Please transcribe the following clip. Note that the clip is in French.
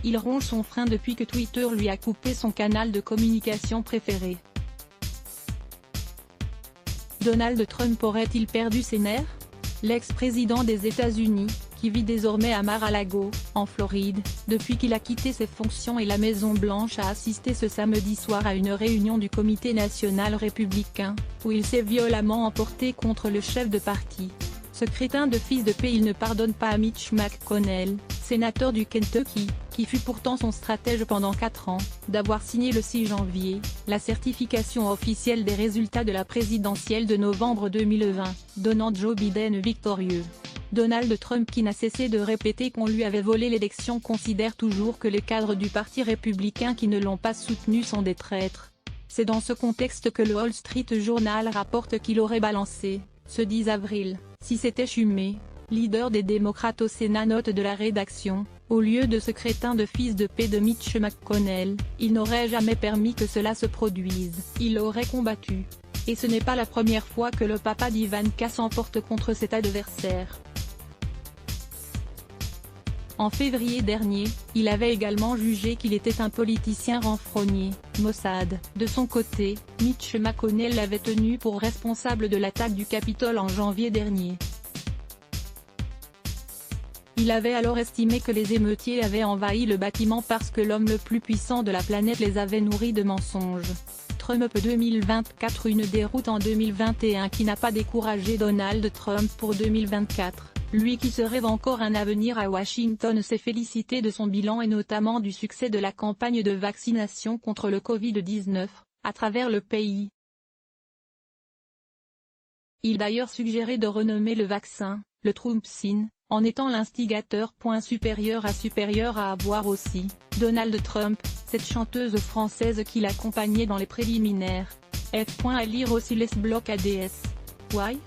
il ronge son frein depuis que Twitter lui a coupé son canal de communication préféré. Donald Trump aurait-il perdu ses nerfs? L'ex-président des États-Unis, qui vit désormais à Mar-a-Lago, en Floride, depuis qu'il a quitté ses fonctions et la Maison-Blanche a assisté ce samedi soir à une réunion du Comité national républicain, où il s'est violemment emporté contre le chef de parti. Ce crétin de fils de paix il ne pardonne pas à Mitch McConnell, sénateur du Kentucky, qui fut pourtant son stratège pendant 4 ans, d'avoir signé le 6 janvier, la certification officielle des résultats de la présidentielle de novembre 2020, donnant Joe Biden victorieux. Donald Trump, qui n'a cessé de répéter qu'on lui avait volé l'élection, considère toujours que les cadres du Parti républicain qui ne l'ont pas soutenu sont des traîtres. C'est dans ce contexte que le Wall Street Journal rapporte qu'il aurait balancé, ce 10 avril, si c'était Schumer, leader des démocrates au Sénat. Note de la rédaction, au lieu de ce crétin de fils de paix de Mitch McConnell, il n'aurait jamais permis que cela se produise, il l'aurait combattu. Et ce n'est pas la première fois que le papa d'Ivanka s'emporte contre cet adversaire. En février dernier, il avait également jugé qu'il était un politicien renfrogné, Mossad. De son côté, Mitch McConnell l'avait tenu pour responsable de l'attaque du Capitole en janvier dernier. Il avait alors estimé que les émeutiers avaient envahi le bâtiment parce que l'homme le plus puissant de la planète les avait nourris de mensonges. Trump 2024. Une déroute en 2021 qui n'a pas découragé Donald Trump pour 2024. Lui qui se rêve encore un avenir à Washington s'est félicité de son bilan et notamment du succès de la campagne de vaccination contre le Covid-19, à travers le pays. Il a d'ailleurs suggéré de renommer le vaccin, le Trumpsin, en étant l'instigateur. Supérieur à avoir aussi, Donald Trump, cette chanteuse française qui l'accompagnait dans les préliminaires. À lire aussi les blocs ADS. Why?